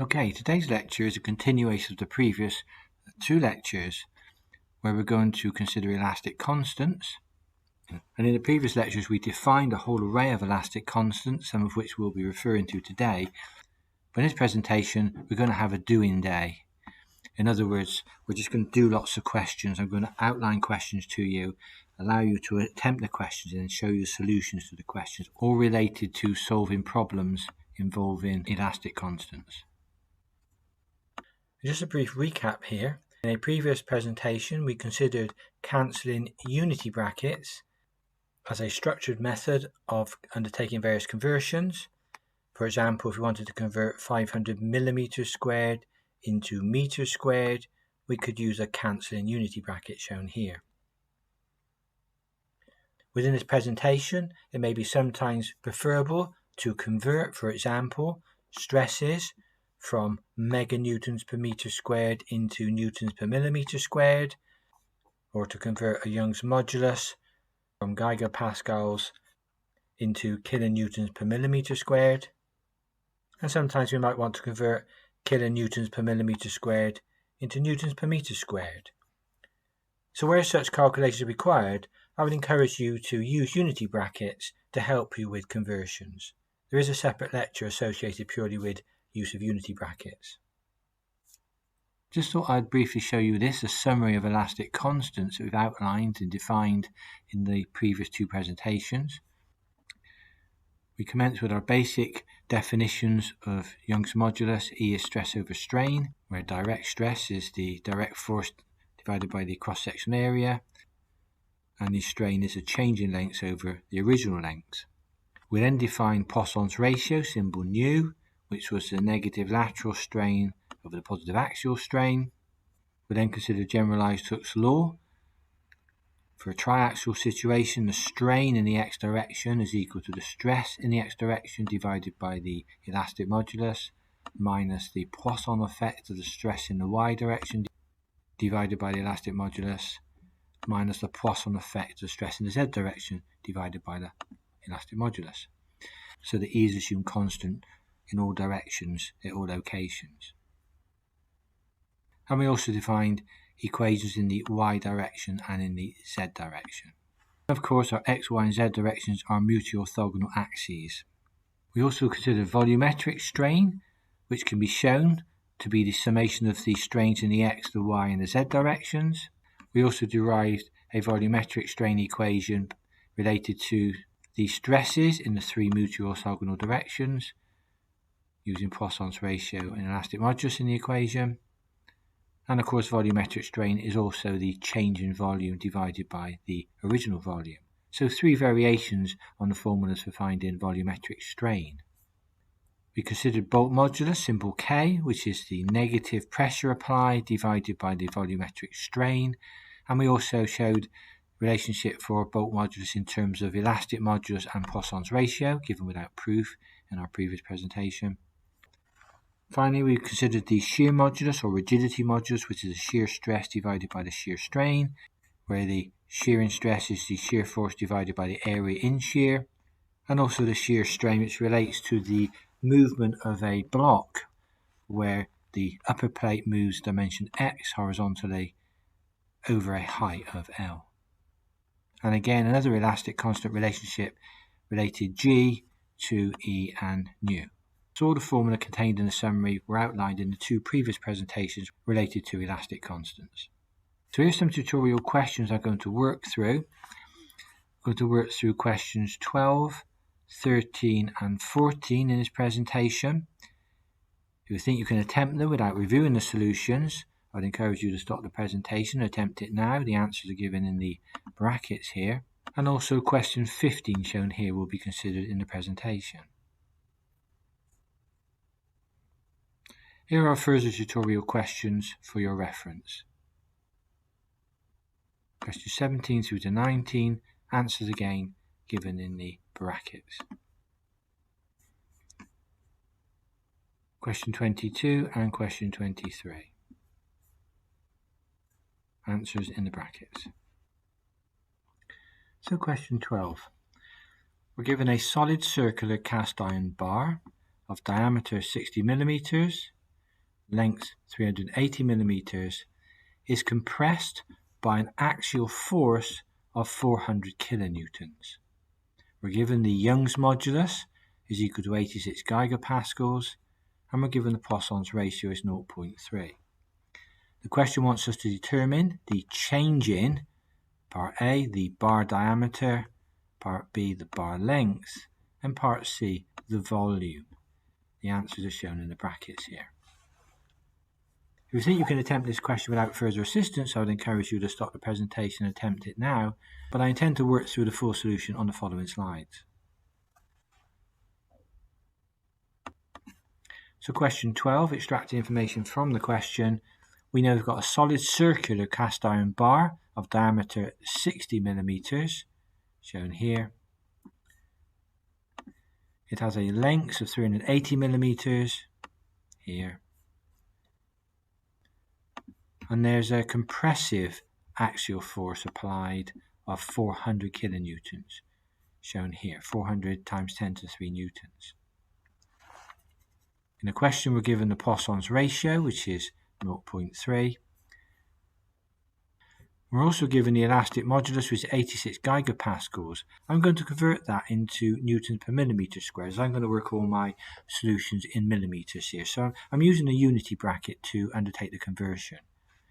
Okay, today's lecture is a continuation of the previous two lectures where we're going to consider elastic constants. And in the previous lectures we defined a whole array of elastic constants, some of which we'll be referring to today. But in this presentation we're going to have a doing day. In other words, we're just going to do lots of questions. I'm going to outline questions to you, allow you to attempt the questions and show you solutions to the questions, all related to solving problems involving elastic constants. Just a brief recap here. In a previous presentation we considered cancelling unity brackets as a structured method of undertaking various conversions. For example, if we wanted to convert 500 millimeters squared into meters squared, we could use a cancelling unity bracket shown here. Within this presentation, it may be sometimes preferable to convert, for example, stresses from meganewtons per meter squared into newtons per millimeter squared, or to convert a Young's modulus from gigapascals into kilonewtons per millimeter squared. And sometimes we might want to convert kilonewtons per millimeter squared into newtons per meter squared. So where such calculations are required, I would encourage you to use unity brackets to help you with conversions. There is a separate lecture associated purely with use of unity brackets. Just thought I'd briefly show you this, a summary of elastic constants that we've outlined and defined in the previous two presentations. We commence with our basic definitions of Young's modulus. E is stress over strain, where direct stress is the direct force divided by the cross-sectional area, and the strain is a change in length over the original length. We then define Poisson's ratio, symbol nu, which was the negative lateral strain over the positive axial strain. We then consider generalized Hooke's law. For a triaxial situation, the strain in the x direction is equal to the stress in the x direction divided by the elastic modulus minus the Poisson effect of the stress in the y direction divided by the elastic modulus minus the Poisson effect of the stress in the z direction divided by the elastic modulus. So the E is assumed constant in all directions at all locations. And we also defined equations in the y direction and in the z direction. Of course, our x, y and z directions are mutually orthogonal axes. We also considered volumetric strain, which can be shown to be the summation of the strains in the x, the y and the z directions. We also derived a volumetric strain equation related to the stresses in the three mutually orthogonal directions using Poisson's ratio and elastic modulus in the equation. And of course, volumetric strain is also the change in volume divided by the original volume. So three variations on the formulas for finding volumetric strain. We considered bulk modulus, symbol K, which is the negative pressure applied divided by the volumetric strain. And we also showed relationship for bulk modulus in terms of elastic modulus and Poisson's ratio, given without proof in our previous presentation. Finally, we considered the shear modulus or rigidity modulus, which is the shear stress divided by the shear strain, where the shearing stress is the shear force divided by the area in shear, and also the shear strain, which relates to the movement of a block, where the upper plate moves dimension x horizontally over a height of L. And again, another elastic constant relationship related G to E and nu. So all the formula contained in the summary were outlined in the two previous presentations related to elastic constants. So here's some tutorial questions I'm going to work through. I'm going to work through questions 12, 13 and 14 in this presentation. If you think you can attempt them without reviewing the solutions, I'd encourage you to stop the presentation and attempt it now. The answers are given in the brackets here. And also question 15 shown here will be considered in the presentation. Here are further tutorial questions for your reference. Questions 17 through to 19, answers again given in the brackets. Question 22 and question 23. Answers in the brackets. So question 12. We're given a solid circular cast iron bar of diameter 60 millimeters length 380 millimeters, is compressed by an axial force of 400 kilonewtons. We're given the Young's modulus is equal to 86 gigapascals, and we're given the Poisson's ratio is 0.3. The question wants us to determine the change in part A, the bar diameter, part B, the bar length, and part C, the volume. The answers are shown in the brackets here. If you think you can attempt this question without further assistance, I would encourage you to stop the presentation and attempt it now, but I intend to work through the full solution on the following slides. So question 12, extracting information from the question. We know we've got a solid circular cast iron bar of diameter 60 millimeters, shown here. It has a length of 380 millimeters, here. And there's a compressive axial force applied of 400 kilonewtons, shown here, 400 times 10 to the 3 newtons. In the question, we're given the Poisson's ratio, which is 0.3. We're also given the elastic modulus, which is 86 gigapascals. I'm going to convert that into newtons per millimeter squared, as I'm going to work all my solutions in millimeters here. So I'm using a unity bracket to undertake the conversion.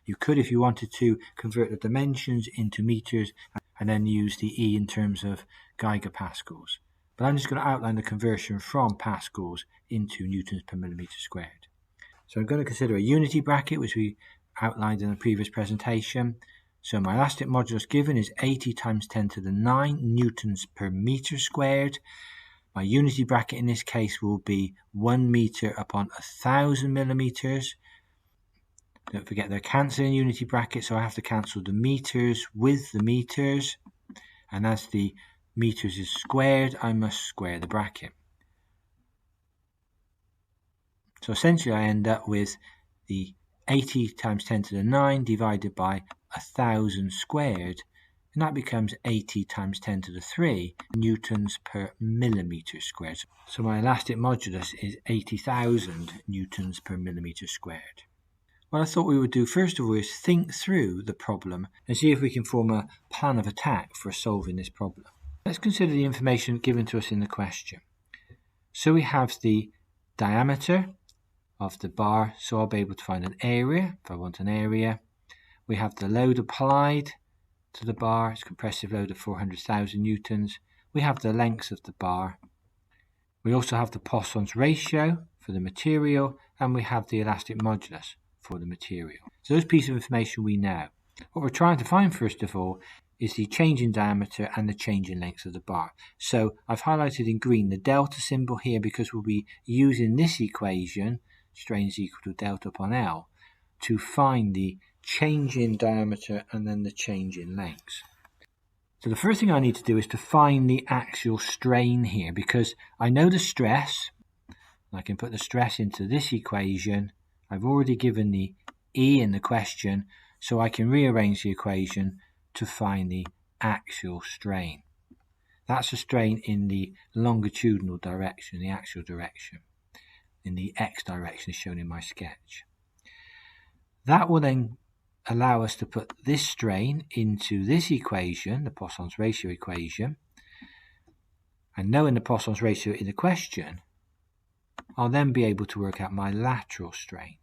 You could, if you wanted to, convert the dimensions into meters and then use the E in terms of gigapascals. But I'm just going to outline the conversion from pascals into newtons per millimeter squared. So I'm going to consider a unity bracket, which we outlined in the previous presentation. So my elastic modulus given is 80 times 10 to the 9 newtons per meter squared. My unity bracket in this case will be 1 meter upon 1,000 millimeters. Don't forget they're cancelling unity brackets, so I have to cancel the meters with the meters. And as the meters is squared, I must square the bracket. So essentially I end up with the 80 times 10 to the 9 divided by 1,000 squared, and that becomes 80 times 10 to the 3 newtons per millimeter squared. So my elastic modulus is 80,000 newtons per millimeter squared. What I thought we would do first of all is think through the problem and see if we can form a plan of attack for solving this problem. Let's consider the information given to us in the question. So we have the diameter of the bar, so I'll be able to find an area if I want an area. We have the load applied to the bar, it's a compressive load of 400,000 newtons. We have the length of the bar. We also have the Poisson's ratio for the material, and we have the elastic modulus for the material. So those pieces of information we know. What we're trying to find first of all is the change in diameter and the change in length of the bar. So I've highlighted in green the delta symbol here because we'll be using this equation, strain is equal to delta upon L, to find the change in diameter and then the change in length. So the first thing I need to do is to find the axial strain here, because I know the stress. I can put the stress into this equation. I've already given the E in the question, so I can rearrange the equation to find the axial strain. That's a strain in the longitudinal direction, the axial direction, in the X direction as shown in my sketch. That will then allow us to put this strain into this equation, the Poisson's ratio equation, and knowing the Poisson's ratio in the question, I'll then be able to work out my lateral strain.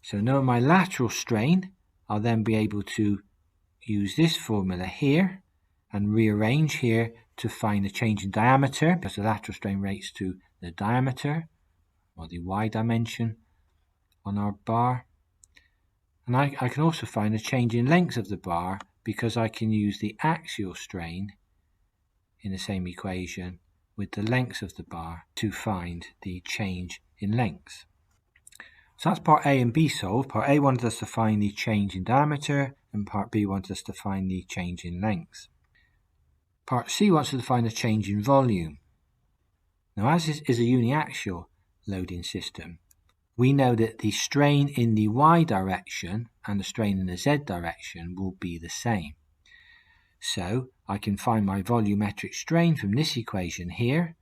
So knowing my lateral strain, I'll then be able to use this formula here and rearrange here to find the change in diameter, because the lateral strain relates to the diameter, or the Y dimension on our bar. And I can also find the change in length of the bar, because I can use the axial strain in the same equation with the length of the bar to find the change in length. So that's part A and B solved. Part A wanted us to find the change in diameter, and part B wanted us to find the change in length. Part C wants us to find the change in volume. Now, as this is a uniaxial loading system, we know that the strain in the Y direction and the strain in the Z direction will be the same. So I can find my volumetric strain from this equation here,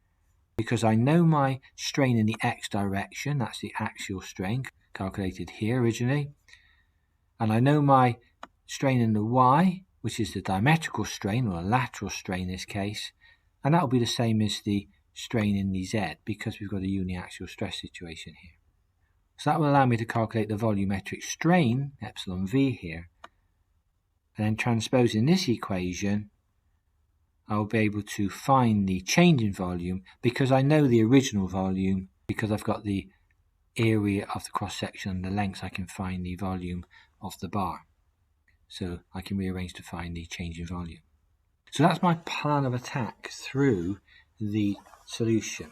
because I know my strain in the x direction, that's the axial strain calculated here originally, and I know my strain in the y, which is the diametrical strain, or a lateral strain in this case, and that will be the same as the strain in the z, because we've got a uniaxial stress situation here. So that will allow me to calculate the volumetric strain, epsilon v here, and then transposing this equation, I'll be able to find the change in volume because I know the original volume, because I've got the area of the cross-section and the length, I can find the volume of the bar. So I can rearrange to find the change in volume. So that's my plan of attack through the solution.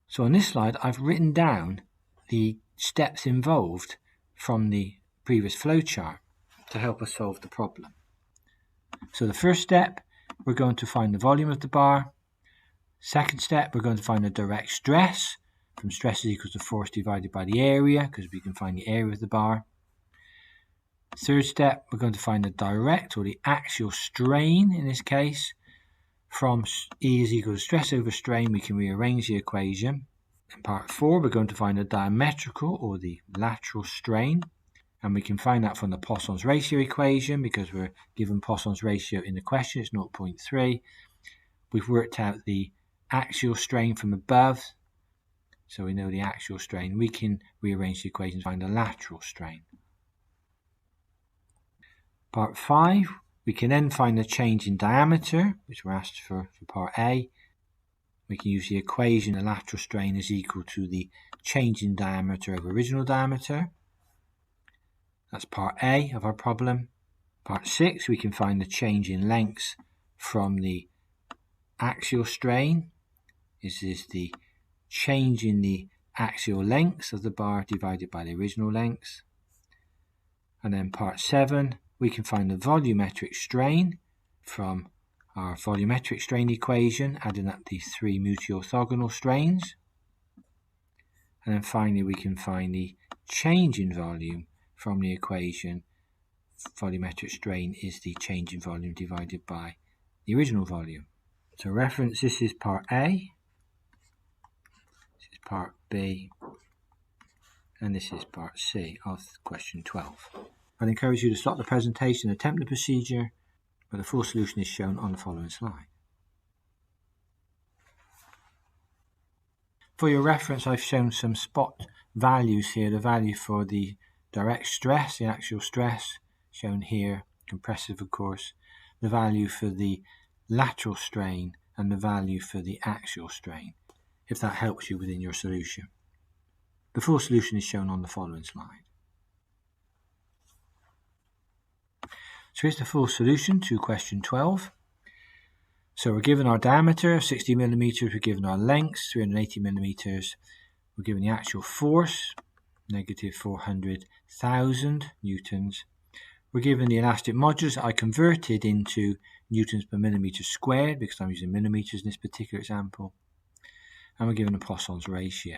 So on this slide, I've written down the steps involved from the previous flowchart to help us solve the problem. So the first step, we're going to find the volume of the bar. Second step, we're going to find the direct stress. From stress is equal to force divided by the area, because we can find the area of the bar. Third step, we're going to find the direct or the axial strain in this case. From E is equal to stress over strain, we can rearrange the equation. In part 4, we're going to find the diametrical or the lateral strain. And we can find that from the Poisson's ratio equation, because we're given Poisson's ratio in the question, it's 0.3. We've worked out the axial strain from above, so we know the axial strain. We can rearrange the equation to find the lateral strain. Part 5, we can then find the change in diameter, which we're asked for part A. We can use the equation, the lateral strain is equal to the change in diameter over original diameter. That's part A of our problem. Part 6, we can find the change in length from the axial strain. This is the change in the axial length of the bar divided by the original length. And then part 7, we can find the volumetric strain from our volumetric strain equation, adding up the 3 mutually orthogonal strains. And then finally, we can find the change in volume from the equation. Volumetric strain is the change in volume divided by the original volume. So reference, this is part A, this is part B, and this is part C of question 12. I'd encourage you to stop the presentation and attempt the procedure, but the full solution is shown on the following slide. For your reference, I've shown some spot values here, the value for the direct stress, the axial stress, shown here, compressive of course, the value for the lateral strain, and the value for the axial strain, if that helps you within your solution. The full solution is shown on the following slide. So here's the full solution to question 12. So we're given our diameter, 60 millimeters, we're given our length, 380 millimeters, we're given the actual force, negative 400,000 newtons. We're given the elastic modulus. I converted into newtons per millimeter squared because I'm using millimeters in this particular example. And we're given a Poisson's ratio.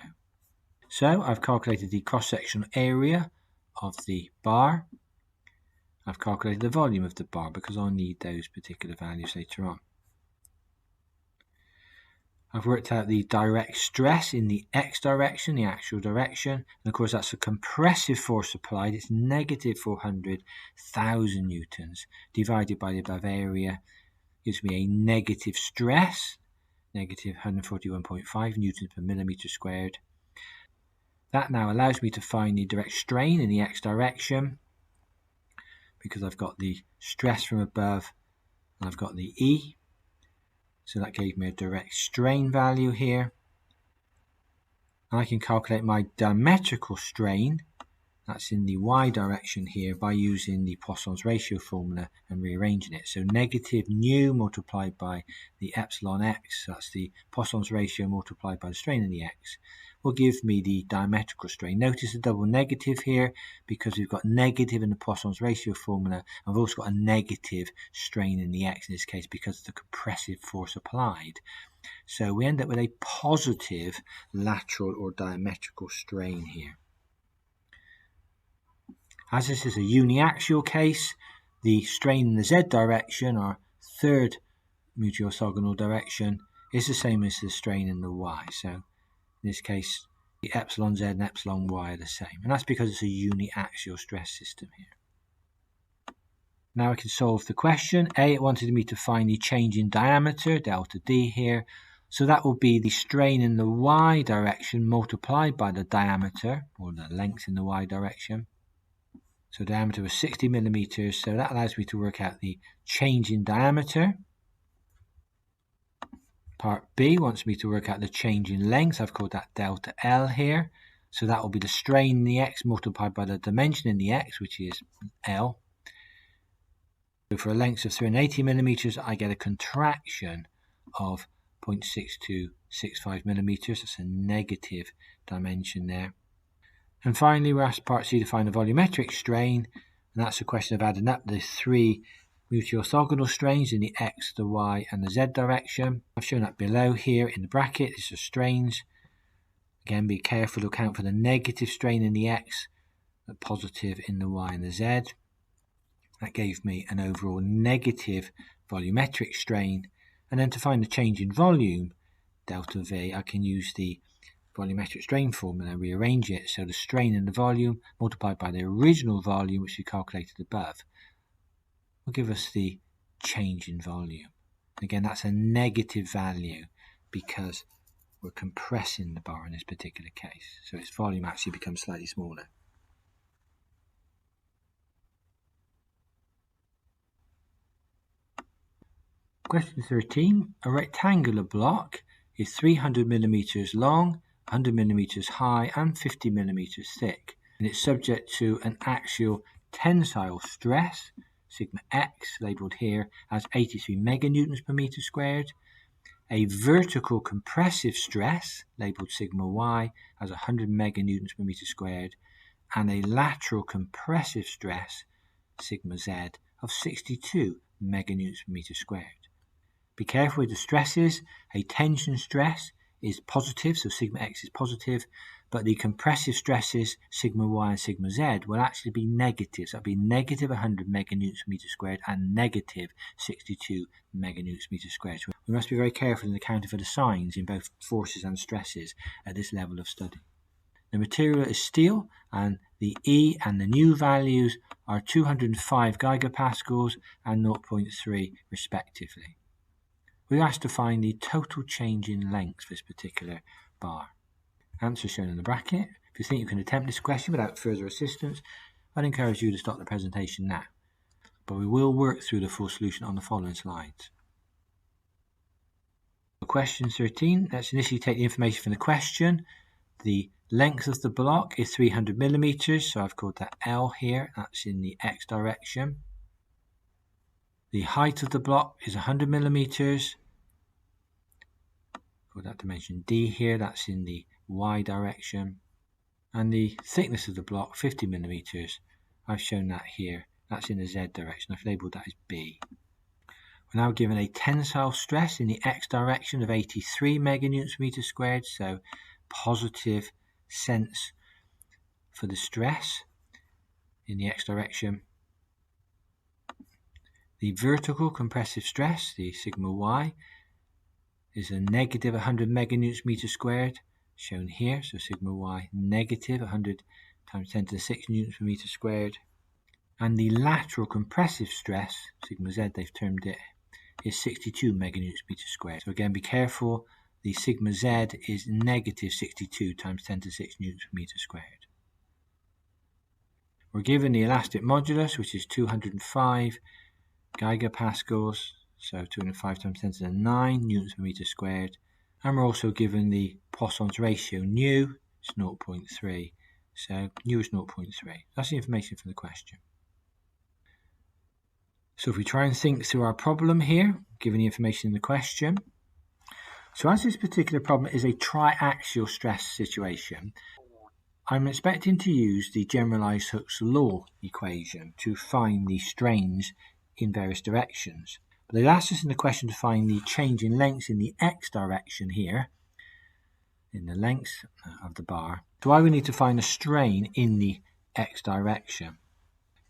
So I've calculated the cross-sectional area of the bar. I've calculated the volume of the bar because I'll need those particular values later on. I've worked out the direct stress in the x direction, the actual direction, and of course that's a compressive force applied. It's negative 400,000 newtons divided by the above area gives me a negative stress, negative 141.5 newtons per millimeter squared. That now allows me to find the direct strain in the x direction because I've got the stress from above and I've got the E. So that gave me a direct strain value here. And I can calculate my diametrical strain, that's in the y direction here, by using the Poisson's ratio formula and rearranging it. So negative nu multiplied by the epsilon x, that's the Poisson's ratio multiplied by the strain in the x, will give me the diametrical strain. Notice the double negative here because we've got negative in the Poisson's ratio formula. I've also got a negative strain in the x in this case because of the compressive force applied. So we end up with a positive lateral or diametrical strain here. As this is a uniaxial case, the strain in the z direction, our third mutually orthogonal direction, is the same as the strain in the y. So in this case, the epsilon z and epsilon y are the same. And that's because it's a uniaxial stress system here. Now I can solve the question. A, it wanted me to find the change in diameter, delta d here. So that will be the strain in the y direction multiplied by the diameter, or the length in the y direction. So diameter was 60 millimeters, so that allows me to work out the change in diameter. Part B wants me to work out the change in length. I've called that delta L here. So that will be the strain in the x multiplied by the dimension in the x, which is L. So for a length of 380 millimeters, I get a contraction of 0.6265 millimeters. That's a negative dimension there. And finally, we're asked part C to find the volumetric strain, and that's a question of adding up the three mutual orthogonal strains in the x, the y, and the z direction. I've shown that below here in the bracket. These are strains. Again, be careful to account for the negative strain in the x, the positive in the y and the z. That gave me an overall negative volumetric strain. And then to find the change in volume, delta V, I can use the volumetric strain formula and rearrange it. So the strain in the volume multiplied by the original volume, which we calculated above, will give us the change in volume. Again, that's a negative value because we're compressing the bar in this particular case. So its volume actually becomes slightly smaller. Question 13. A rectangular block is 300 millimeters long, 100 millimeters high, and 50 millimeters thick. And it's subject to an axial tensile stress, sigma x, labelled here as 83 meganewtons per meter squared, a vertical compressive stress, labelled sigma y, as 100 meganewtons per meter squared, and a lateral compressive stress, sigma z, of 62 meganewtons per meter squared. Be careful with the stresses. A tension stress is positive, so sigma x is positive, but the compressive stresses, sigma y and sigma z, will actually be negative. So that'll be negative 100 meganewtons per meter squared and negative 62 meganewtons per meter squared. So we must be very careful in accounting for the signs in both forces and stresses at this level of study. The material is steel, and the E and the nu values are 205 gigapascals and 0.3 respectively. We're asked to find the total change in length for this particular bar. Answer shown in the bracket. If you think you can attempt this question without further assistance, I'd encourage you to stop the presentation now. But we will work through the full solution on the following slides. For question 13, let's initially take the information from the question. The length of the block is 300 millimeters, so I've called that L here. That's in the x direction. The height of the block is 100 millimeters. Call that dimension D here, that's in the y direction. And the thickness of the block, 50 millimeters, I've shown that here, that's in the z direction. I've labelled that as B. We're now given a tensile stress in the x direction of 83 meganewtons per meter squared, so positive sense for the stress in the x direction. The vertical compressive stress, the sigma y, is a negative 100 meganewtons per meter squared, shown here. So sigma y negative 100 times 10 to the 6 newtons per meter squared. And the lateral compressive stress, sigma z they've termed it, is 62 meganewtons per meter squared. So again, be careful, the sigma z is negative 62 times 10 to the 6 newtons per meter squared. We're given the elastic modulus, which is 205 gigapascals, so 205 times 10 to the 9 newtons per meter squared. And we're also given the Poisson's ratio, nu, it's 0.3. So nu is 0.3. That's the information from the question. So if we try and think through our problem here, given the information in the question. So as this particular problem is a triaxial stress situation, I'm expecting to use the generalized Hooke's law equation to find the strains in various directions. But they've asked us in the question to find the change in length in the x direction here, in the length of the bar. So I will need to find a strain in the x direction.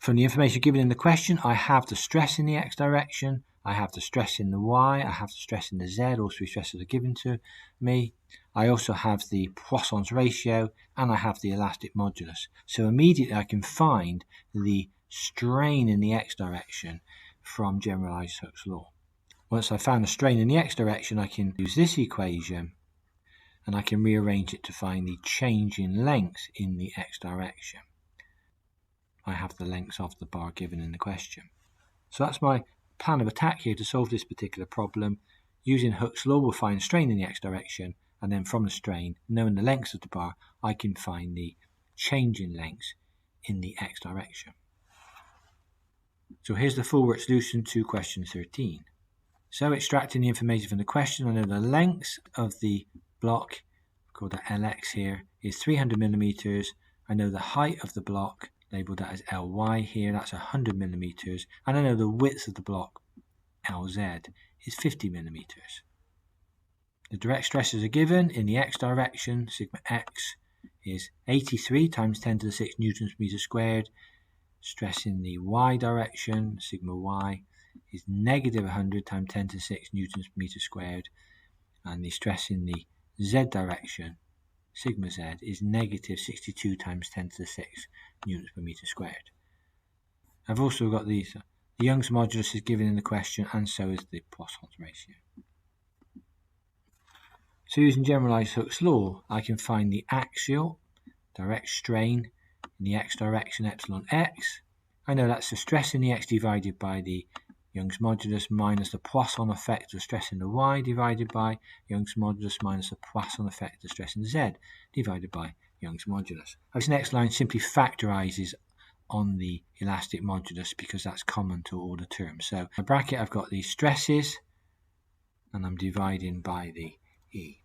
From the information given in the question, I have the stress in the x direction, I have the stress in the y, I have the stress in the z, all three stresses are given to me. I also have the Poisson's ratio, and I have the elastic modulus. So immediately I can find the strain in the x direction from generalized Hooke's law. Once I've found the strain in the x direction, I can use this equation and I can rearrange it to find the change in length in the x direction. I have the lengths of the bar given in the question. So that's my plan of attack here to solve this particular problem. Using Hooke's law, we'll find strain in the x direction, and then from the strain, knowing the lengths of the bar, I can find the change in length in the x direction. So here's the full work solution to question 13. So extracting the information from the question, I know the length of the block, called that Lx here, is 300 millimeters. I know the height of the block, labelled that as Ly here, that's 100 millimeters. And I know the width of the block, Lz, is 50 millimeters. The direct stresses are given in the x direction. Sigma x is 83 times 10 to the 6 newtons per meter squared. Stress in the y direction, sigma y, is negative 100 times 10 to the 6 newtons per meter squared. And the stress in the z direction, sigma z, is negative 62 times 10 to the 6 newtons per meter squared. I've also got these. The Young's modulus is given in the question, and so is the Poisson's ratio. So using generalized Hooke's law, I can find the axial direct strain in the x direction, epsilon x. I know that's the stress in the x divided by the Young's modulus minus the Poisson effect of stress in the y divided by Young's modulus minus the Poisson effect of stress in the z divided by Young's modulus. This next line simply factorizes on the elastic modulus because that's common to all the terms. So in my bracket I've got the stresses and I'm dividing by the E.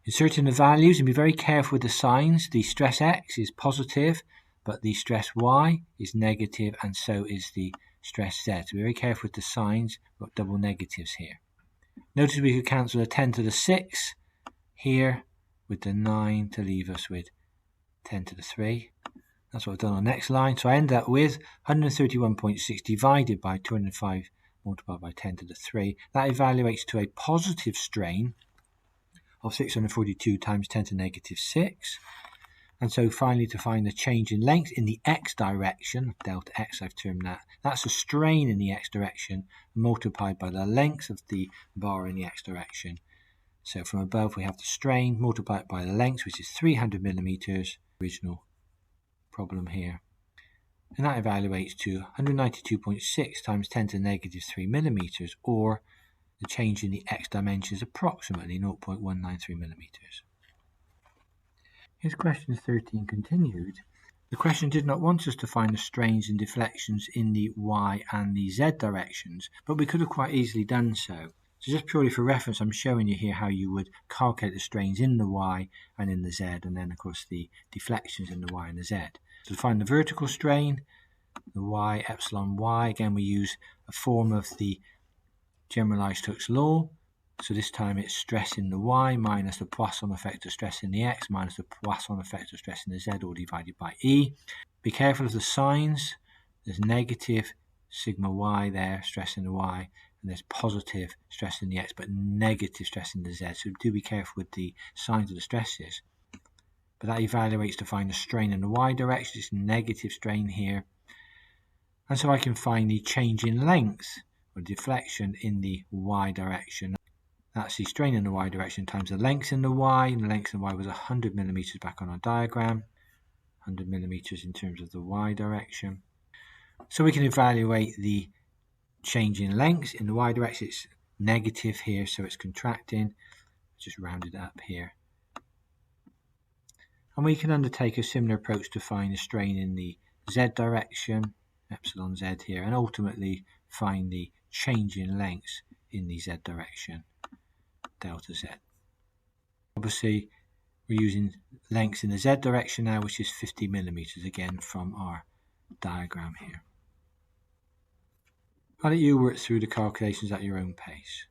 Inserting the values, and be very careful with the signs. The stress x is positive, but the stress y is negative, and so is the stress z. So be very careful with the signs. We've got double negatives here. Notice we could cancel a 10 to the 6 here with the 9 to leave us with 10 to the 3. That's what I've done on the next line. So I end up with 131.6 divided by 205 multiplied by 10 to the 3. That evaluates to a positive strain of 642 times 10 to negative 6. And so finally, to find the change in length in the x direction, delta x I've termed that, that's a strain in the x direction multiplied by the length of the bar in the x direction. So from above we have the strain multiplied by the length, which is 300 millimeters, original problem here. And that evaluates to 192.6 times 10 to negative 3 millimeters, or the change in the x dimension is approximately 0.193 millimeters. Here's question 13 continued. The question did not want us to find the strains and deflections in the y and the z directions, but we could have quite easily done so. So just purely for reference, I'm showing you here how you would calculate the strains in the y and in the z, and then of course the deflections in the y and the z. So to find the vertical strain, the y, epsilon y, again we use a form of the generalized Hooke's law. So this time it's stress in the y minus the Poisson effect of stress in the x minus the Poisson effect of stress in the z, all divided by E. Be careful of the signs. There's negative sigma y there, stress in the y, and there's positive stress in the x, but negative stress in the z. So do be careful with the signs of the stresses. But that evaluates to find the strain in the y direction. It's negative strain here. And so I can find the change in length, or deflection, in the y direction. That's the strain in the y direction times the length in the y, and the length in the y was 100 millimeters back on our diagram. 100 millimeters in terms of the y direction. So we can evaluate the change in length in the y direction. It's negative here, so it's contracting. Just rounded up here. And we can undertake a similar approach to find the strain in the z direction, epsilon z here, and ultimately find the change in length in the z direction, delta z. Obviously, we're using length in the z direction now, which is 50 millimeters, again from our diagram here. I'll let you work through the calculations at your own pace.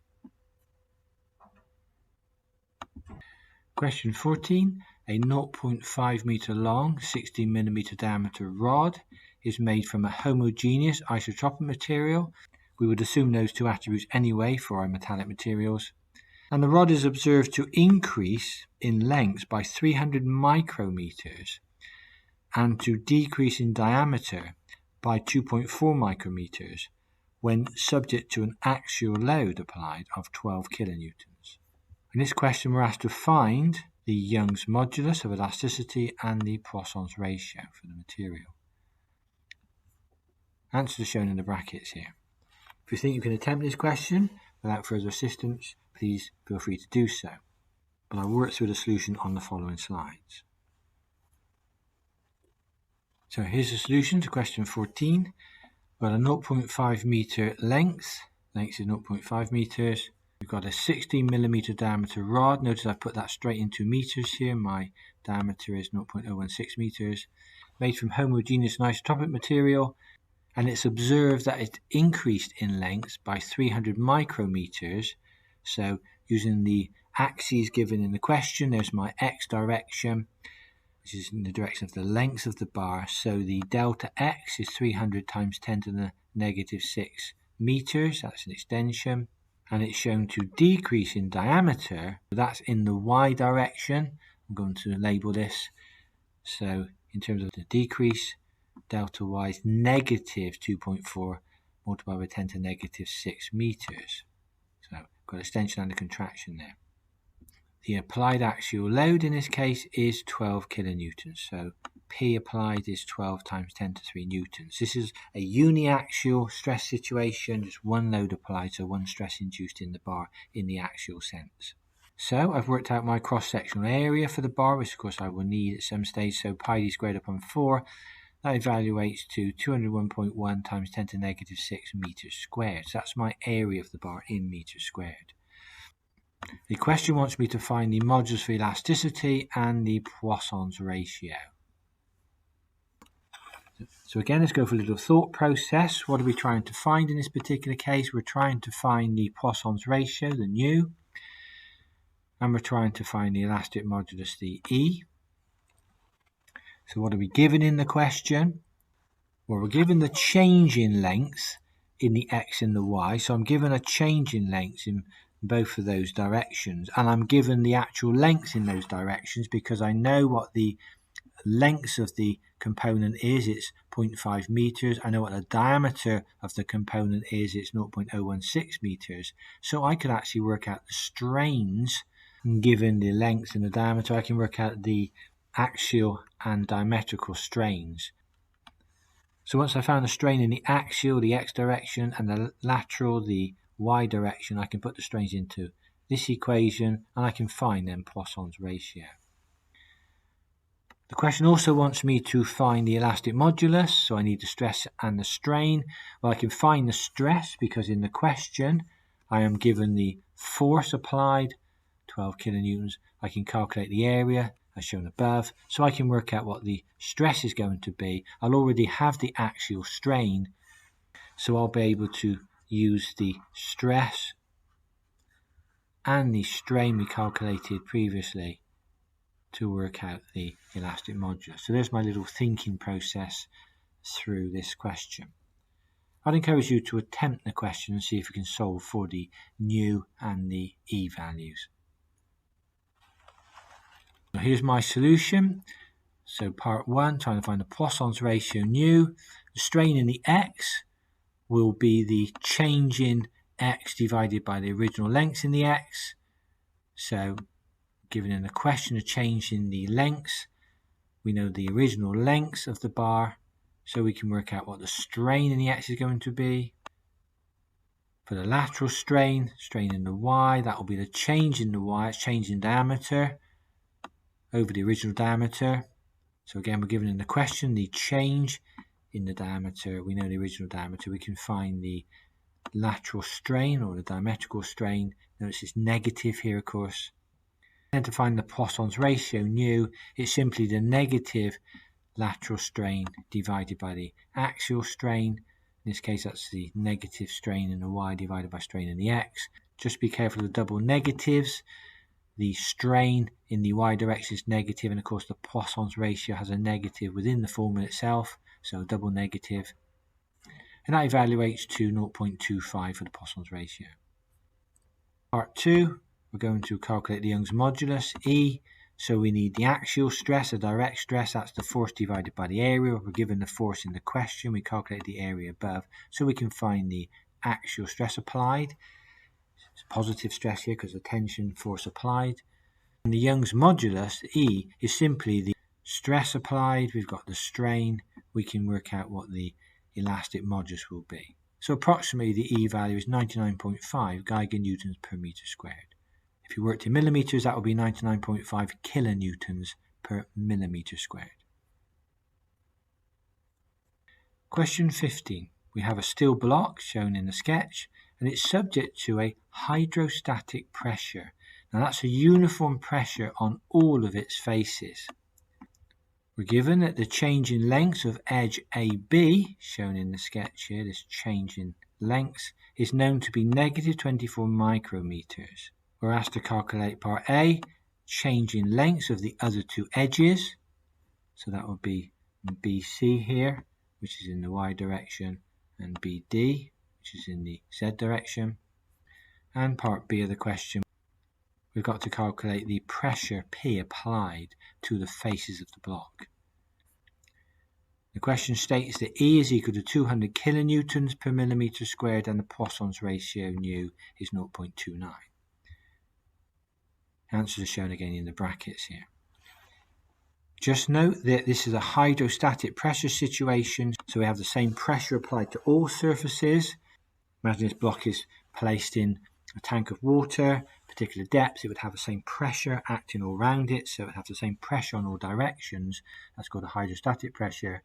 Question 14. A 0.5 meter long, 16 millimeter diameter rod is made from a homogeneous isotropic material. We would assume those two attributes anyway for our metallic materials. And the rod is observed to increase in length by 300 micrometers and to decrease in diameter by 2.4 micrometers when subject to an axial load applied of 12 kilonewtons. In this question, we're asked to find the Young's modulus of elasticity and the Poisson's ratio for the material. Answers are shown in the brackets here. If you think you can attempt this question without further assistance, please feel free to do so. But I'll work through the solution on the following slides. So here's the solution to question 14. We've got a 0.5 meter length is 0.5 meters. We've got a 16 millimeter diameter rod. Notice I've put that straight into meters here. My diameter is 0.016 meters. Made from homogeneous and isotropic material. And it's observed that it increased in length by 300 micrometers. So using the axes given in the question, there's my x direction, which is in the direction of the length of the bar. So the delta x is 300 times 10 to the negative 6 meters. That's an extension. And it's shown to decrease in diameter. That's in the y direction. I'm going to label this. So in terms of the decrease, delta y is negative 2.4 multiplied by 10 to negative 6 meters. So I've got extension and a contraction there. The applied axial load in this case is 12 kilonewtons. So P applied is 12 times 10 to 3 newtons. This is a uniaxial stress situation, just one load applied, so one stress induced in the bar in the axial sense. So I've worked out my cross-sectional area for the bar, which of course I will need at some stage. So pi d squared upon 4, that evaluates to 201.1 times 10 to negative 6 meters squared. So that's my area of the bar in meters squared. The question wants me to find the modulus for elasticity and the Poisson's ratio. So again, let's go for a little thought process. What are we trying to find in this particular case? We're trying to find the Poisson's ratio, the nu, and we're trying to find the elastic modulus, the E. So what are we given in the question? Well, we're given the change in length in the x and the y. So I'm given a change in length in both of those directions, and I'm given the actual length in those directions because I know what the length of the component is. It's 0.5 meters. I know what the diameter of the component is. It's 0.016 meters. So I could actually work out the strains. Given the length and the diameter, I can work out the axial and diametrical strains. So once I found the strain in the axial, the x direction, and the lateral, the y direction, I can put the strains into this equation and I can find then Poisson's ratio. The question also wants me to find the elastic modulus, so I need the stress and the strain. Well, I can find the stress because in the question I am given the force applied, 12 kilonewtons. I can calculate the area as shown above, so I can work out what the stress is going to be. I'll already have the axial strain, so I'll be able to use the stress and the strain we calculated previously to work out the elastic modulus. So there's my little thinking process through this question. I'd encourage you to attempt the question and see if you can solve for the nu and the E values. Now here's my solution. So part 1, trying to find the Poisson's ratio nu. The strain in the x will be the change in x divided by the original length in the x. So given in the question a change in the length, we know the original length of the bar, so we can work out what the strain in the x is going to be. For the lateral strain in the y, that will be the change in the y, it's change in diameter over the original diameter. So again, we're given in the question the change in the diameter. We know the original diameter. We can find the lateral strain or the diametrical strain. Notice it's negative here, of course. And to find the Poisson's ratio, nu, it's simply the negative lateral strain divided by the axial strain. In this case, that's the negative strain in the y divided by strain in the x. Just be careful of the double negatives. The strain in the y direction is negative, and of course the Poisson's ratio has a negative within the formula itself. so double negative. And that evaluates to 0.25 for the Poisson's ratio. Part 2, we're going to calculate the Young's modulus, E. So we need the axial stress, the direct stress, that's the force divided by the area. We're given the force in the question, we calculate the area above, so we can find the axial stress applied. It's positive stress here because the tension force applied. And the Young's modulus, E, is simply the stress applied. We've got the strain. We can work out what the elastic modulus will be. So approximately the E value is 99.5 giganewtons per meter squared. If you worked in millimeters, that would be 99.5 kilonewtons per millimeter squared. Question 15. We have a steel block shown in the sketch, and it's subject to a hydrostatic pressure. Now that's a uniform pressure on all of its faces. We're given that the change in length of edge AB, shown in the sketch here, this change in length, is known to be negative 24 micrometers. We're asked to calculate part A, change in length of the other two edges. So that would be BC here, which is in the Y direction, and BD, which is in the Z direction. And part B of the question, we've got to calculate the pressure P applied to the faces of the block. The question states that E is equal to 200 kilonewtons per millimeter squared and the Poisson's ratio nu is 0.29. Answers are shown again in the brackets here. Just note that this is a hydrostatic pressure situation, so we have the same pressure applied to all surfaces. Imagine this block is placed in a tank of water, particular depths, it would have the same pressure acting all around it, so it would have the same pressure on all directions. That's called a hydrostatic pressure,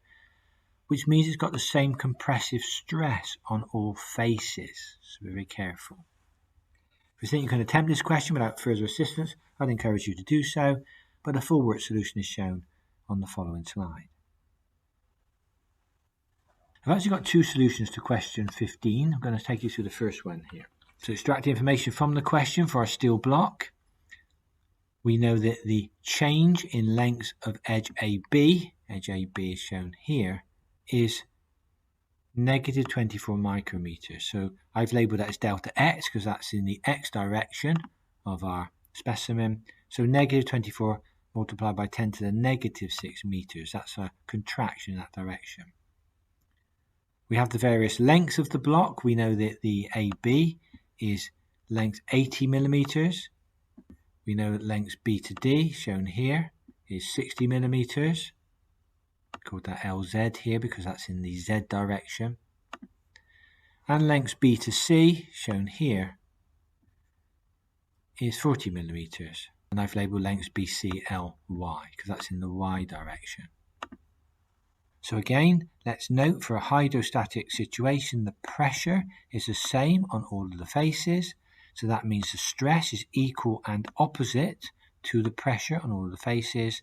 which means it's got the same compressive stress on all faces, so be very careful. If you think you can attempt this question without further assistance, I'd encourage you to do so, but a full work solution is shown on the following slide. I've actually got two solutions to question 15. I'm going to take you through the first one here. So extract the information from the question for our steel block. We know that the change in length of edge AB is shown here, is negative 24 micrometers. So I've labelled that as delta x because that's in the x direction of our specimen. So negative 24 multiplied by 10 to the negative 6 meters. That's a contraction in that direction. We have the various lengths of the block. We know that the AB is length 80 millimeters. We know that length B to D, shown here, is 60 millimeters. Called that LZ here because that's in the Z direction. And length B to C, shown here, is 40 millimeters. And I've labelled length BC LY because that's in the Y direction. So again, let's note for a hydrostatic situation, the pressure is the same on all of the faces. So that means the stress is equal and opposite to the pressure on all of the faces.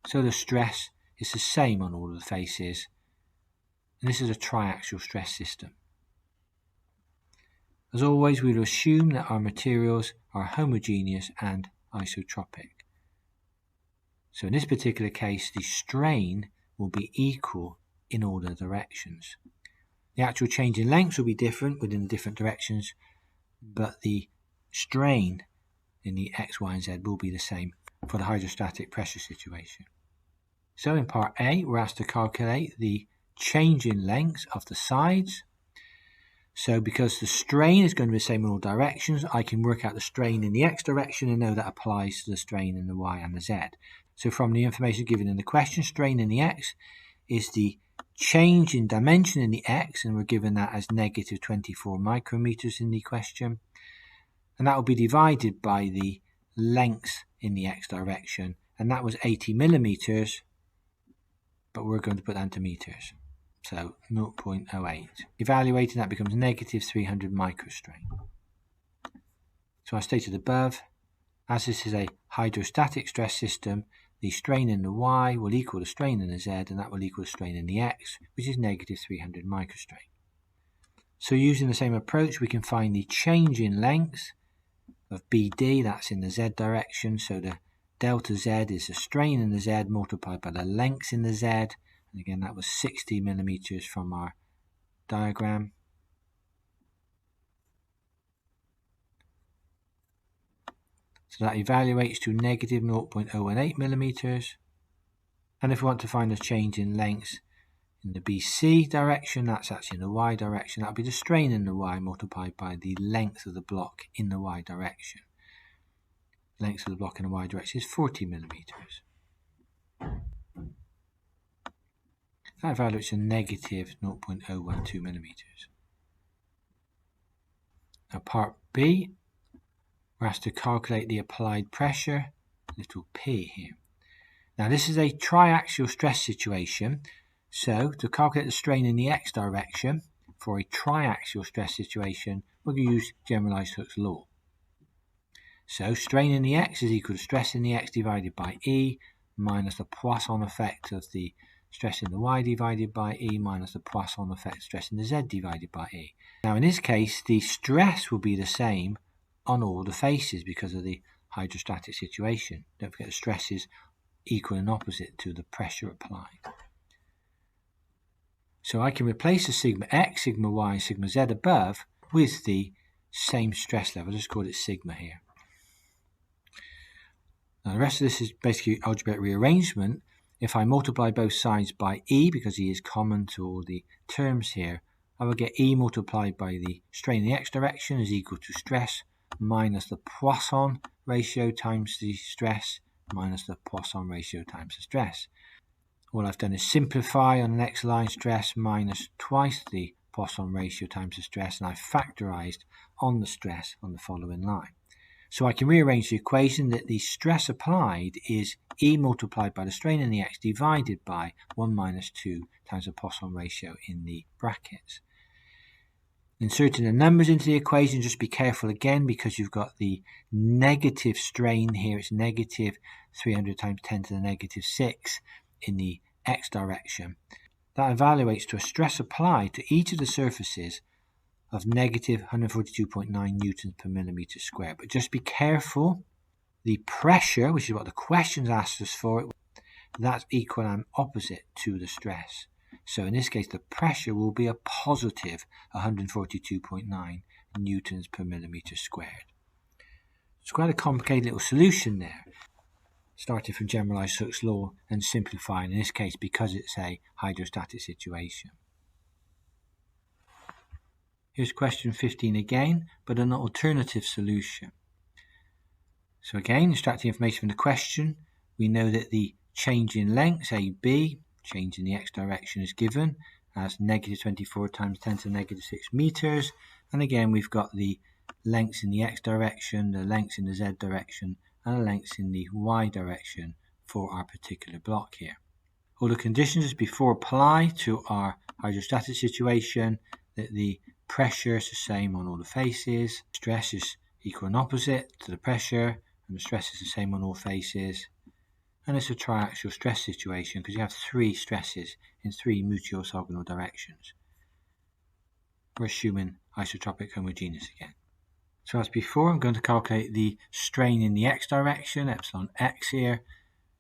So the stress is the same on all of the faces. And this is a triaxial stress system. As always, we will assume that our materials are homogeneous and isotropic. So in this particular case, the strain will be equal in all the directions. The actual change in length will be different within the different directions, but the strain in the X, Y, and Z will be the same for the hydrostatic pressure situation. So in part A, we're asked to calculate the change in length of the sides. So because the strain is going to be the same in all directions, I can work out the strain in the X direction and know that applies to the strain in the Y and the Z. So from the information given in the question, strain in the X is the change in dimension in the X, and we're given that as negative 24 micrometers in the question. And that will be divided by the length in the X direction, and that was 80 millimeters, but we're going to put that into meters. So 0.08. Evaluating that becomes negative 300 microstrain. So as stated above, as this is a hydrostatic stress system, the strain in the Y will equal the strain in the Z, and that will equal the strain in the X, which is negative 300 microstrain. So using the same approach, we can find the change in length of BD, that's in the Z direction, so the delta Z is the strain in the Z multiplied by the length in the Z, and And again, that was 60 millimeters from our diagram. So that evaluates to negative 0.018 millimeters. And if we want to find a change in length in the BC direction, that's actually in the Y direction. That'll be the strain in the Y multiplied by the length of the block in the Y direction. The length of the block in the Y direction is 40 millimeters. That evaluates to negative 0.012 millimeters. Now part B, we're asked to calculate the applied pressure, little p here. Now this is a triaxial stress situation, so to calculate the strain in the x direction for a triaxial stress situation, we'll use generalized Hooke's law. So strain in the x is equal to stress in the x divided by E minus the Poisson effect of the stress in the y divided by E minus the Poisson effect of stress in the z divided by E. Now in this case, the stress will be the same on all the faces because of the hydrostatic situation. Don't forget the stress is equal and opposite to the pressure applied. So I can replace the sigma x, sigma y, and sigma z above with the same stress level. Just call it sigma here. Now the rest of this is basically algebraic rearrangement. If I multiply both sides by E, because E is common to all the terms here, I will get E multiplied by the strain in the x direction is equal to stress minus the Poisson ratio times the stress minus the Poisson ratio times the stress. All I've done is simplify on the next line stress minus twice the Poisson ratio times the stress, and I've factorized on the stress on the following line. So I can rearrange the equation that the stress applied is E multiplied by the strain in the x divided by 1 minus 2 times the Poisson ratio in the brackets. Inserting the numbers into the equation, just be careful again because you've got the negative strain here. It's negative 300 times 10 to the negative 6 in the x direction. That evaluates to a stress applied to each of the surfaces of negative 142.9 newtons per millimeter squared. But just be careful, the pressure, which is what the questions asked us for, that's equal and opposite to the stress. So in this case, the pressure will be a positive 142.9 newtons per millimeter squared. It's quite a complicated little solution there, starting from generalized Hooke's law and simplifying, in this case, because it's a hydrostatic situation. Here's question 15 again, but an alternative solution. So again, extracting information from the question, we know that the change in length, AB, change in the x direction is given as negative 24 times 10 to the negative 6 meters. And again, we've got the lengths in the x direction, the lengths in the z direction, and the lengths in the y direction for our particular block here. All the conditions as before apply to our hydrostatic situation, that the pressure is the same on all the faces, stress is equal and opposite to the pressure, and the stress is the same on all faces. And it's a triaxial stress situation because you have three stresses in three mutual orthogonal directions. We're assuming isotropic homogeneous again. So as before, I'm going to calculate the strain in the x direction, epsilon x here.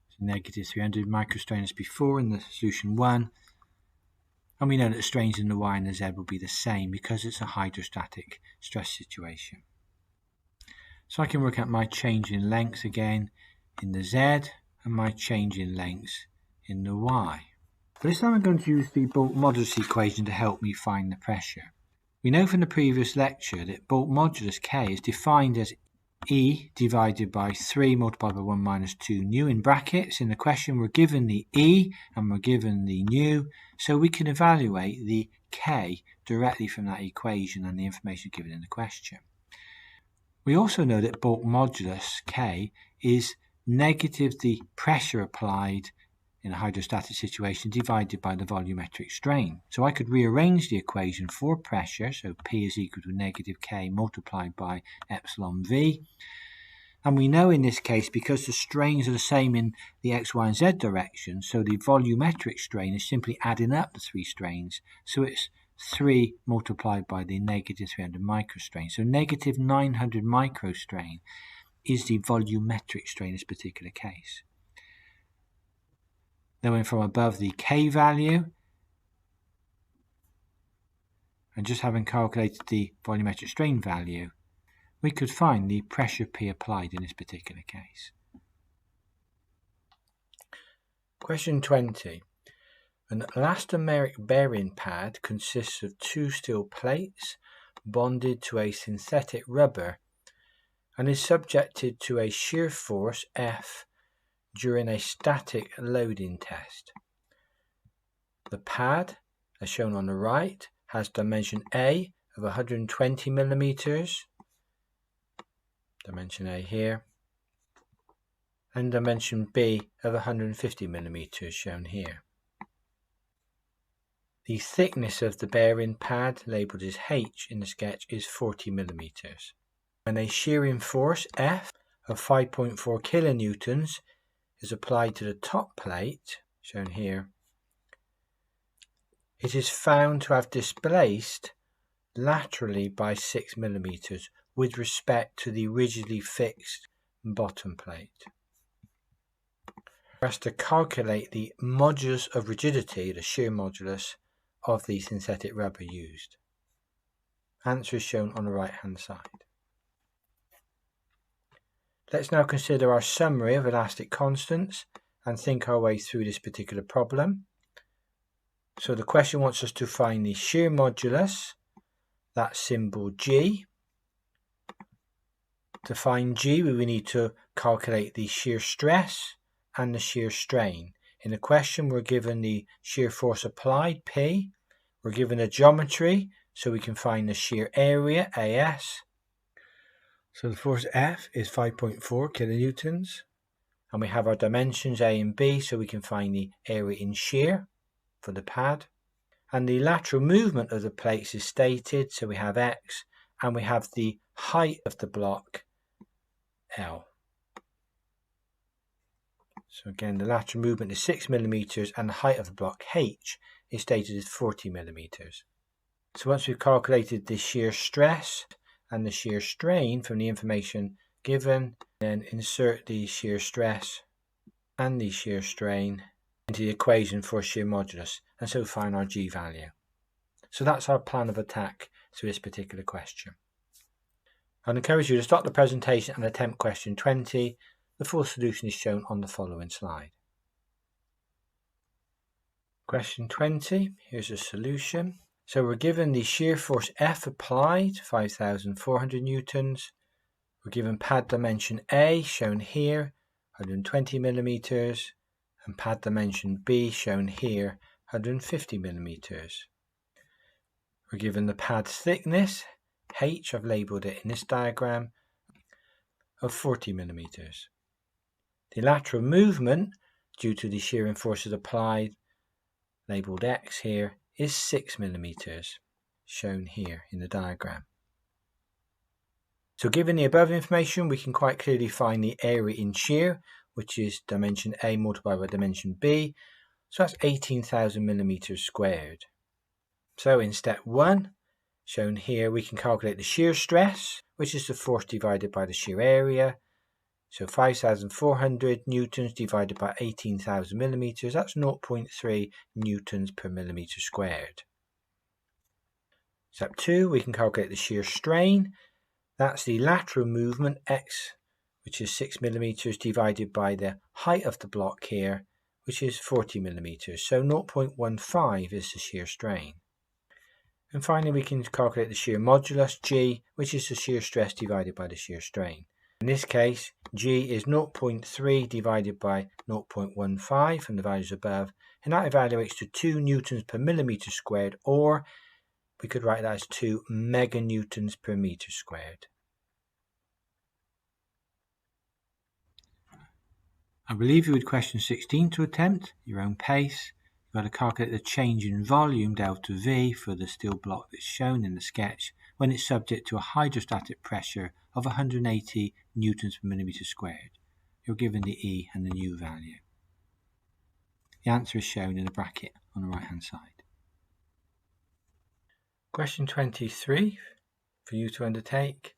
It's negative 300 microstrain as before in the solution 1. And we know that the strains in the y and the z will be the same because it's a hydrostatic stress situation. So I can work out my change in length again in the z, and my change in length in the y. But this time I'm going to use the bulk modulus equation to help me find the pressure. We know from the previous lecture that bulk modulus K is defined as E divided by 3 multiplied by 1 minus 2 nu in brackets. In the question we're given the E and we're given the nu, so we can evaluate the K directly from that equation and the information given in the question. We also know that bulk modulus K is negative the pressure applied in a hydrostatic situation divided by the volumetric strain. So I could rearrange the equation for pressure, so P is equal to negative K multiplied by epsilon V. And we know in this case, because the strains are the same in the x, y, and z direction, so the volumetric strain is simply adding up the three strains. So it's 3 multiplied by the negative 300 microstrain. So negative 900 microstrain is the volumetric strain in this particular case. knowing from above the K value, and just having calculated the volumetric strain value, we could find the pressure P applied in this particular case. Question 20. An elastomeric bearing pad consists of two steel plates bonded to a synthetic rubber and is subjected to a shear force F during a static loading test. The pad, as shown on the right, has dimension A of 120 millimeters, dimension A here, and dimension B of 150 millimeters, shown here. The thickness of the bearing pad, labelled as H in the sketch, is 40 millimeters. When a shearing force F of 5.4 kilonewtons is applied to the top plate, shown here, it is found to have displaced laterally by 6 millimeters with respect to the rigidly fixed bottom plate. For us to calculate the modulus of rigidity, the shear modulus, of the synthetic rubber used. Answer is shown on the right hand side. Let's now consider our summary of elastic constants and think our way through this particular problem. So the question wants us to find the shear modulus, that symbol G. To find G, we need to calculate the shear stress and the shear strain. In the question, we're given the shear force applied, P. We're given a geometry, so we can find the shear area, AS. So the force F is 5.4 kilonewtons. And we have our dimensions A and B, so we can find the area in shear for the pad. And the lateral movement of the plates is stated, so we have X, and we have the height of the block, L. So again, the lateral movement is 6 millimeters, and the height of the block, H, is stated as 40 millimeters. So once we've calculated the shear stress and the shear strain from the information given, then insert the shear stress and the shear strain into the equation for shear modulus, and so find our G value. So that's our plan of attack to this particular question. I'd encourage you to stop the presentation and attempt question 20. The full solution is shown on the following slide. Question 20, here's a solution. So we're given the shear force F applied, 5,400 newtons. We're given pad dimension A, shown here, 120 millimeters, and pad dimension B, shown here, 150 millimeters. We're given the pad thickness, H, I've labelled it in this diagram, of 40 millimeters. The lateral movement, due to the shearing forces applied, labelled X here, is 6 millimeters, shown here in the diagram. So given the above information, we can quite clearly find the area in shear, which is dimension A multiplied by dimension B, so that's 18,000 millimeters squared. So in step 1, shown here, we can calculate the shear stress, which is the force divided by the shear area. So 5,400 newtons divided by 18,000 millimeters, that's 0.3 newtons per millimeter squared. Step 2, we can calculate the shear strain. That's the lateral movement, X, which is 6 millimeters divided by the height of the block here, which is 40 millimeters. So 0.15 is the shear strain. And finally, we can calculate the shear modulus, G, which is the shear stress divided by the shear strain. In this case, G is 0.3 divided by 0.15 from the values above, and that evaluates to 2 newtons per millimeter squared, or we could write that as 2 meganewtons per meter squared. I will leave you with question 16 to attempt, your own pace. You've got to calculate the change in volume, delta V, for the steel block that's shown in the sketch when it's subject to a hydrostatic pressure of 180 newtons per millimeter squared. You're given the E and the nu value. The answer is shown in a bracket on the right hand side. Question 23 for you to undertake.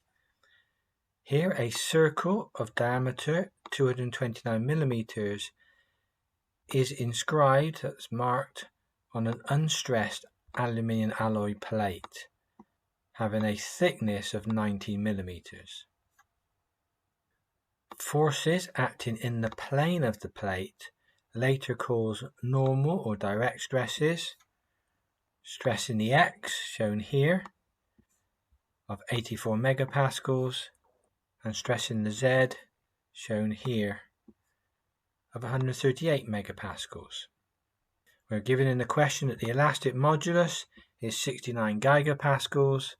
Here, a circle of diameter 229 millimeters is inscribed, that's marked, on an unstressed aluminium alloy plate having a thickness of 19 millimeters. Forces acting in the plane of the plate later cause normal or direct stresses. Stress in the X, shown here, of 84 megapascals, and stress in the Z, shown here, of 138 megapascals. We're given in the question that the elastic modulus is 69 gigapascals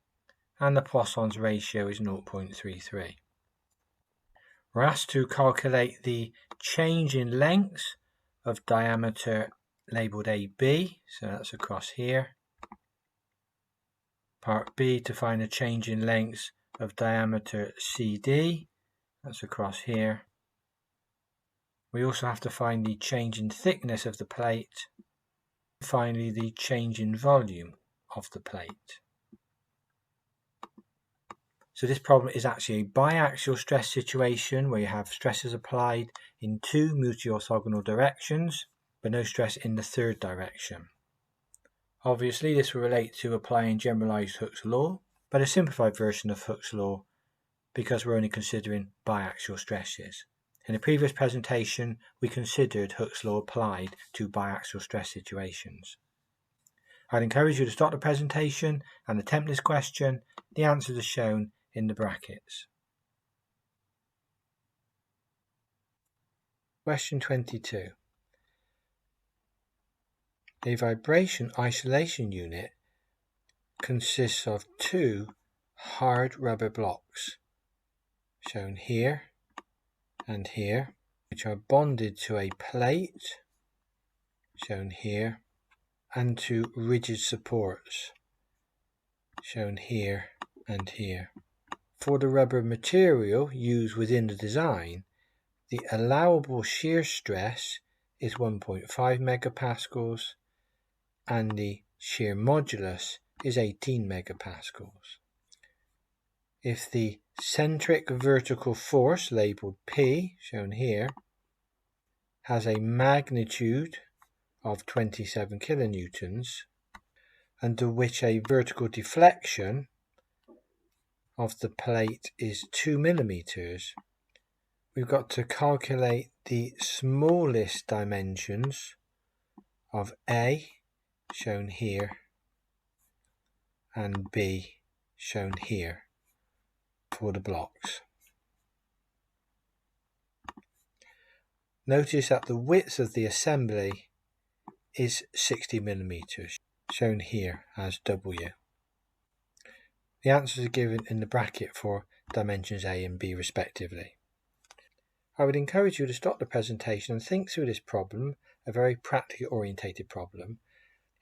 and the Poisson's ratio is 0.33. We're asked to calculate the change in lengths of diameter labelled AB, so that's across here. Part B, to find the change in lengths of diameter CD, that's across here. We also have to find the change in thickness of the plate. Finally, the change in volume of the plate. So this problem is actually a biaxial stress situation where you have stresses applied in two mutually orthogonal directions, but no stress in the third direction. Obviously, this will relate to applying generalized Hooke's law, but a simplified version of Hooke's law because we're only considering biaxial stresses. In the previous presentation, we considered Hooke's law applied to biaxial stress situations. I'd encourage you to stop the presentation and attempt this question. The answers are shown in the brackets. Question 22. A vibration isolation unit consists of two hard rubber blocks, shown here and here, which are bonded to a plate, shown here, and to rigid supports, shown here and here. For the rubber material used within the design, the allowable shear stress is 1.5 megapascals and the shear modulus is 18 megapascals. If the centric vertical force, labelled P, shown here, has a magnitude of 27 kilonewtons, under which a vertical deflection of the plate is 2 millimeters, we've got to calculate the smallest dimensions of A, shown here, and B, shown here, for the blocks. Notice that the width of the assembly is 60 millimeters, shown here as W. The answers are given in the bracket for dimensions A and B respectively. I would encourage you to stop the presentation and think through this problem, a very practically orientated problem.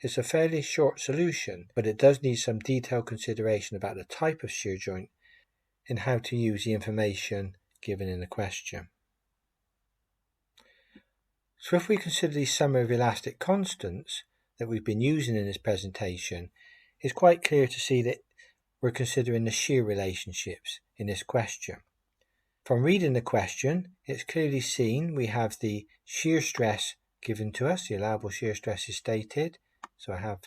It's a fairly short solution, but it does need some detailed consideration about the type of shear joint and how to use the information given in the question. So if we consider the summary of elastic constants that we've been using in this presentation, it's quite clear to see that we're considering the shear relationships in this question. From reading the question, it's clearly seen we have the shear stress given to us, the allowable shear stress is stated, so I have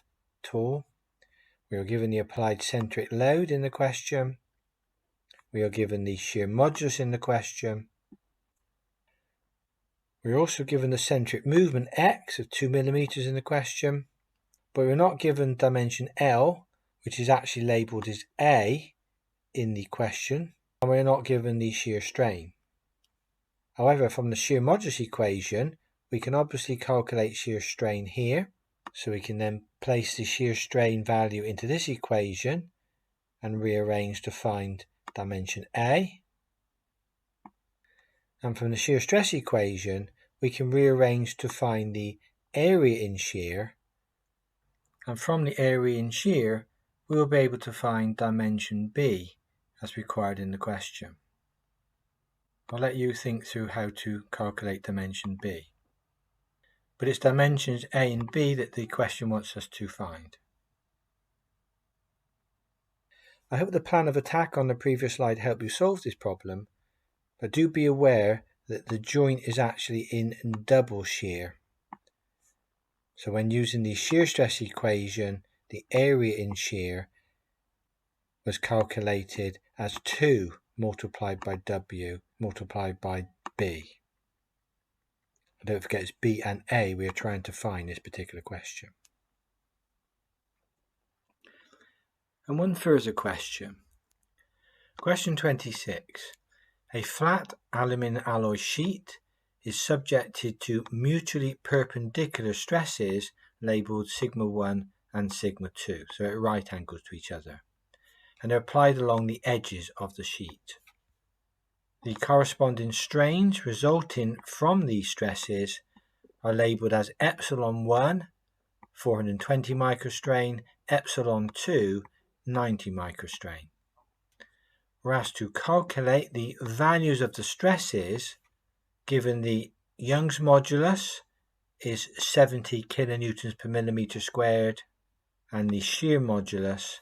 tau. We are given the applied centric load in the question. We are given the shear modulus in the question. We are also given the centric movement x of 2 millimeters in the question, but we're not given dimension L, which is actually labelled as A in the question, and we're not given the shear strain. However, from the shear modulus equation, we can obviously calculate shear strain here, so we can then place the shear strain value into this equation and rearrange to find dimension A. And from the shear stress equation, we can rearrange to find the area in shear, and from the area in shear, we will be able to find dimension B as required in the question. I'll let you think through how to calculate dimension B. But it's dimensions A and B that the question wants us to find. I hope the plan of attack on the previous slide helped you solve this problem, but do be aware that the joint is actually in double shear. So when using the shear stress equation, the area in shear was calculated as 2 multiplied by W multiplied by B. And don't forget it's B and A we are trying to find this particular question. And one further question. Question 26. A flat aluminium alloy sheet is subjected to mutually perpendicular stresses labelled sigma 1 and sigma 2, so at right angles to each other, and they're applied along the edges of the sheet. The corresponding strains resulting from these stresses are labelled as epsilon 1, 420 microstrain, epsilon 2, 90 microstrain. We're asked to calculate the values of the stresses given the Young's modulus is 70 kilonewtons per millimeter squared and the shear modulus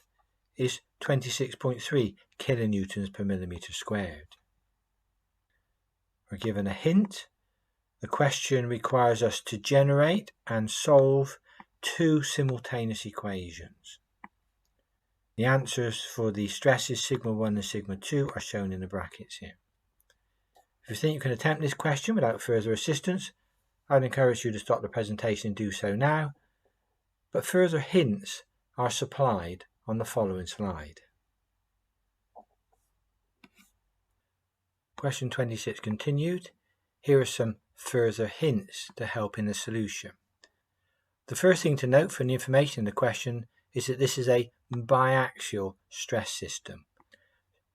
is 26.3 kilonewtons per millimeter squared. We're given a hint. The question requires us to generate and solve two simultaneous equations. The answers for the stresses sigma 1 and sigma 2 are shown in the brackets here. If you think you can attempt this question without further assistance, I would encourage you to stop the presentation and do so now, but further hints are supplied on the following slide. Question 26 continued. Here are some further hints to help in the solution. The first thing to note from the information in the question is that this is a biaxial stress system,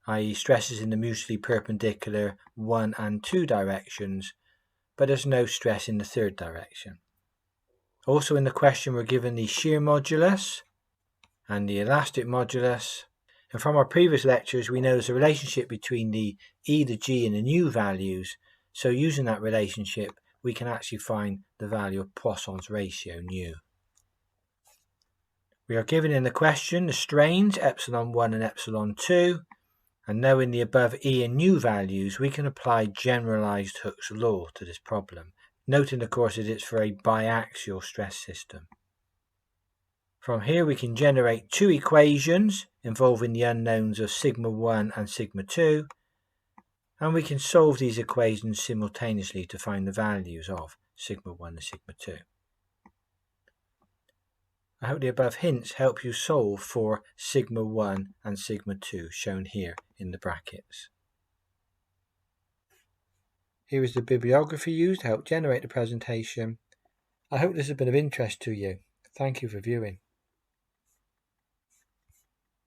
i.e. stresses in the mutually perpendicular 1 and 2 directions, but there's no stress in the third direction. Also in the question we're given the shear modulus and the elastic modulus, and from our previous lectures we know there's a relationship between the E, the G and the nu values, so using that relationship we can actually find the value of Poisson's ratio nu. We are given in the question the strains epsilon 1 and epsilon 2, and knowing the above E and nu values we can apply generalized Hooke's law to this problem, noting of course that it's for a biaxial stress system. From here we can generate two equations involving the unknowns of sigma 1 and sigma 2, and we can solve these equations simultaneously to find the values of sigma 1 and sigma 2. I hope the above hints help you solve for sigma 1 and sigma 2 shown here in the brackets. Here is the bibliography used to help generate the presentation. I hope this has been of interest to you. Thank you for viewing.